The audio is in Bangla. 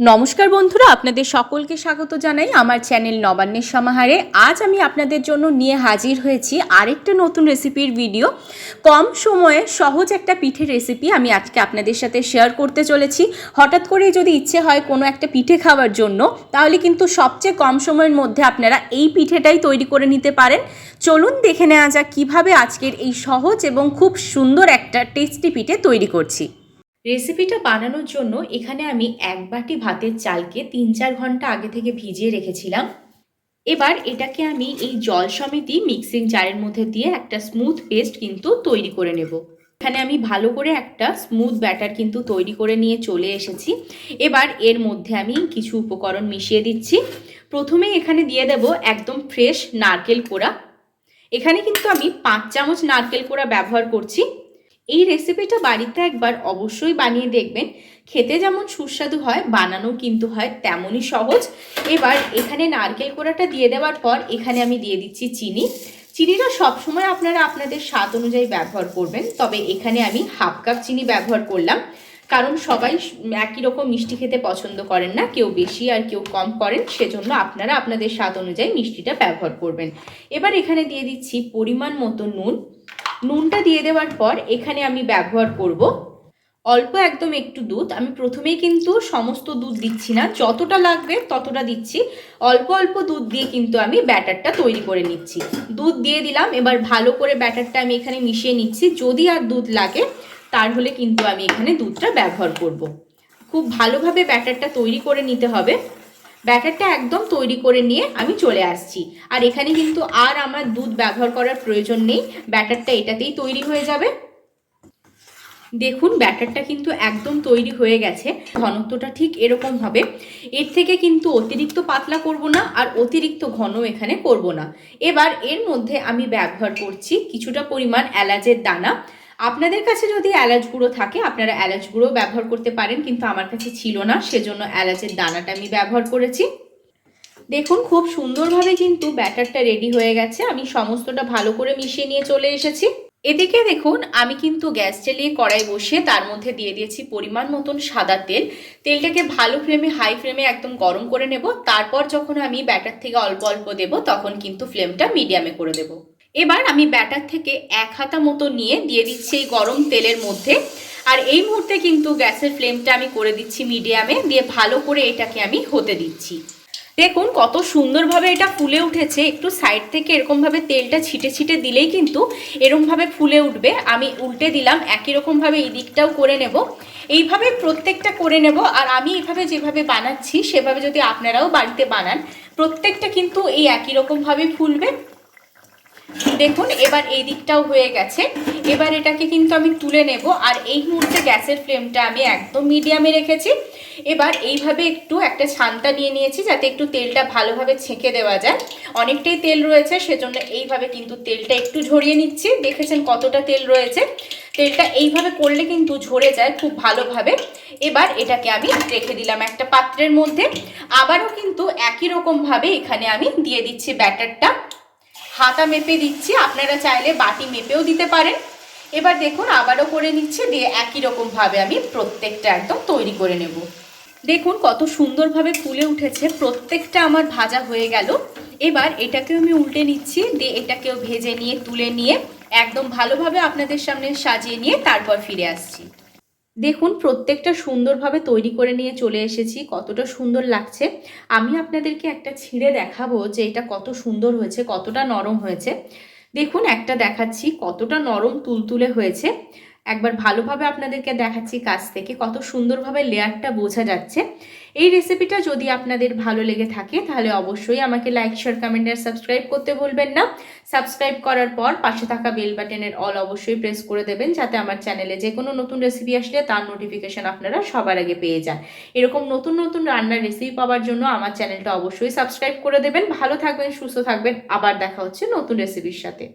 নমস্কার বন্ধুরা, আপনাদের সকলকে স্বাগত জানাই আমার চ্যানেল নবান্নের সমাহারে। আজ আমি আপনাদের জন্য নিয়ে হাজির হয়েছি আরেকটা নতুন রেসিপির ভিডিও। কম সময়ে সহজ একটা পিঠের রেসিপি আমি আজকে আপনাদের সাথে শেয়ার করতে চলেছি। হঠাৎ করে যদি ইচ্ছে হয় কোনো একটা পিঠে খাওয়ার জন্য, তাহলে কিন্তু সবচেয়ে কম সময়ের মধ্যে আপনারা এই পিঠেটাই তৈরি করে নিতে পারেন। চলুন দেখে নেওয়া যাক কীভাবে আজকের এই সহজ এবং খুব সুন্দর একটা টেস্টি পিঠে তৈরি করছি। রেসিপিটা বানানোর জন্য এখানে আমি 1 বাটি ভাতের চালকে 3-4 ঘন্টা আগে থেকে ভিজিয়ে রেখেছিলাম। এবার এটাকে আমি এই জল সমেতই মিক্সিং জারের মধ্যে দিয়ে একটা স্মুথ পেস্ট কিন্তু তৈরি করে নেব। এখানে আমি ভালো করে একটা স্মুথ ব্যাটার কিন্তু তৈরি করে নিয়ে চলে এসেছি। এবার এর মধ্যে আমি কিছু উপকরণ মিশিয়ে দিচ্ছি। প্রথমে এখানে দিয়ে দেব একদম ফ্রেশ নারকেল কোড়া। এখানে কিন্তু আমি 5 চামচ নারকেল কোড়া ব্যবহার করছি। এই রেসিপিটা বাড়িতে একবার অবশ্যই বানিয়ে দেখবেন। খেতে যেমন সুস্বাদু হয়, বানানো কিন্তু হয় তেমনই সহজ। এবার এখানে নারকেল কোড়াটা দিয়ে দেওয়ার পর এখানে আমি দিয়ে দিচ্ছি চিনি। চিনিটা সবসময় আপনারা আপনাদের স্বাদ অনুযায়ী ব্যবহার করবেন, তবে এখানে আমি 1/2 কাপ চিনি ব্যবহার করলাম, কারণ সবাই একই রকম মিষ্টি খেতে পছন্দ করেন না, কেউ বেশি আর কেউ কম করেন, সেজন্য আপনারা আপনাদের স্বাদ অনুযায়ী মিষ্টিটা ব্যবহার করবেন। এবার এখানে দিয়ে দিচ্ছি পরিমাণ মতো নুন। নুনটা দিয়ে দেওয়ার পর এখানে আমি ব্যবহার করব অল্প একদম একটু দুধ। আমি প্রথমেই কিন্তু সমস্ত দুধ দিচ্ছি না, যতটা লাগবে ততটা দিচ্ছি। অল্প অল্প দুধ দিয়ে কিন্তু আমি ব্যাটারটা তৈরি করে নিচ্ছি। দুধ দিয়ে দিলাম, এবার ভালো করে ব্যাটারটা আমি এখানে মিশিয়ে নিচ্ছি। যদি আর দুধ লাগে তাহলে কিন্তু আমি এখানে দুধটা ব্যবহার করব। খুব ভালোভাবে ব্যাটারটা তৈরি করে নিতে হবে। ব্যাটারটা একদম তৈরি করে নিয়ে আমি চলে আসছি। আর এখানে কিন্তু আর আমার দুধ ব্যবহার করার প্রয়োজন নেই, ব্যাটারটা এটাতেই তৈরি হয়ে যাবে। দেখুন ব্যাটারটা কিন্তু একদম তৈরি হয়ে গেছে। ঘনত্বটা ঠিক এরকম হবে। এর থেকে কিন্তু অতিরিক্ত পাতলা করব না আর অতিরিক্ত ঘন এখানে করব না। এবার এর মধ্যে আমি ব্যবহার করছি কিছুটা পরিমাণ এলাচের দানা। আপনাদের কাছে যদি এলাচ গুঁড়ো থাকে আপনারা এলাচ গুঁড়ো ব্যবহার করতে পারেন, কিন্তু আমার কাছে ছিল না, সেজন্য এলাচের দানাটা আমি ব্যবহার করেছি। দেখুন খুব সুন্দরভাবে কিন্তু ব্যাটারটা রেডি হয়ে গেছে। আমি সমস্তটা ভালো করে মিশিয়ে নিয়ে চলে এসেছি। এদিকে দেখুন আমি কিন্তু গ্যাস জ্বালিয়ে কড়াই বসিয়ে তার মধ্যে দিয়ে দিয়েছি পরিমাণ মতন সাদা তেল। তেলটাকে ভালো ফ্লেমে, হাই ফ্লেমে একদম গরম করে নেব। তারপর যখন আমি ব্যাটার থেকে অল্প অল্প দেব তখন কিন্তু ফ্লেমটা মিডিয়ামে করে দেব। এবার আমি ব্যাটার থেকে 1 হাতা মতো নিয়ে দিয়ে দিচ্ছি এই গরম তেলের মধ্যে। আর এই মুহূর্তে কিন্তু গ্যাসের ফ্লেমটা আমি করে দিচ্ছি মিডিয়ামে, দিয়ে ভালো করে এটাকে আমি হতে দিচ্ছি। দেখুন কত সুন্দরভাবে এটা ফুলে উঠেছে। একটু সাইড থেকে এরকমভাবে তেলটা ছিটে ছিটে দিলেই কিন্তু এরকমভাবে ফুলে উঠবে। আমি উল্টে দিলাম, একই রকমভাবে এই দিকটাও করে নেব। এইভাবে প্রত্যেকটা করে নেব। আর আমি এইভাবে যেভাবে বানাচ্ছি সেভাবে যদি আপনারাও বাড়িতে বানান, প্রত্যেকটা কিন্তু এই একই রকমভাবে ফুলবে। দেখুন এবার এই দিকটাও হয়ে গেছে। এবার এটাকে কিন্তু আমি তুলে নেব। আর এই মুহূর্তে গ্যাসের ফ্লেমটা আমি একদম মিডিয়ামে রেখেছি। এবার এইভাবে একটু একটা ছানটা নিয়ে নিয়েছি যাতে একটু তেলটা ভালোভাবে ছেঁকে দেওয়া যায়। অনেকটাই তেল রয়েছে, সেজন্য এইভাবে কিন্তু তেলটা একটু ঝরিয়ে নিচ্ছি। দেখেছেন কতটা তেল রয়েছে। তেলটা এইভাবে করলে কিন্তু ঝরে যায় খুব ভালোভাবে। এবার এটাকে আমি রেখে দিলাম একটা পাত্রের মধ্যে। আবারও কিন্তু একই রকমভাবে এখানে আমি দিয়ে দিচ্ছি ব্যাটারটা। হাতা মেপে দিচ্ছি, আপনারা চাইলে বাটি মেপেও দিতে পারেন। এবার দেখুন আবারও করে নিচ্ছে, দিয়ে একই রকমভাবে আমি প্রত্যেকটা একদম তৈরি করে নেব। দেখুন কত সুন্দরভাবে ফুলে উঠেছে। প্রত্যেকটা আমার ভাজা হয়ে গেল। এবার এটাকেও আমি উল্টে নিচ্ছি, দিয়ে এটাকেও ভেজে নিয়ে তুলে নিয়ে একদম ভালোভাবে আপনাদের সামনে সাজিয়ে নিয়ে তারপর ফিরে আসছি। দেখুন প্রত্যেকটা সুন্দরভাবে তৈরি করে নিয়ে চলে এসেছি। কতটা সুন্দর লাগছে। আমি আপনাদেরকে একটা ছিঁড়ে দেখাবো যে এটা কত সুন্দর হয়েছে, কতটা নরম হয়েছে। দেখুন একটা দেখাচ্ছি কতটা নরম তুলতুলে হয়েছে। একবার ভালোভাবে আপনাদেরকে দেখাচ্ছি কাছ থেকে, কত সুন্দরভাবে লেয়ারটা বোঝা যাচ্ছে। এই রেসিপিটা যদি আপনাদের ভালো লেগে থাকে তাহলে অবশ্যই আমাকে লাইক, শেয়ার, কমেন্ট আর সাবস্ক্রাইব করতে ভুলবেন না। সাবস্ক্রাইব করার পর পাশে থাকা বেল বাটনের অল অবশ্যই প্রেস করে দেবেন, যাতে আমার চ্যানেলে যে কোনো নতুন রেসিপি আসলে তার নোটিফিকেশন আপনারা সবার আগে পেয়ে যান। এরকম নতুন নতুন রান্নার রেসিপি পাওয়ার জন্য আমার চ্যানেলটা অবশ্যই সাবস্ক্রাইব করে দেবেন। ভালো থাকবেন, সুস্থ থাকবেন। আবার দেখা হচ্ছে নতুন রেসিপির সাথে।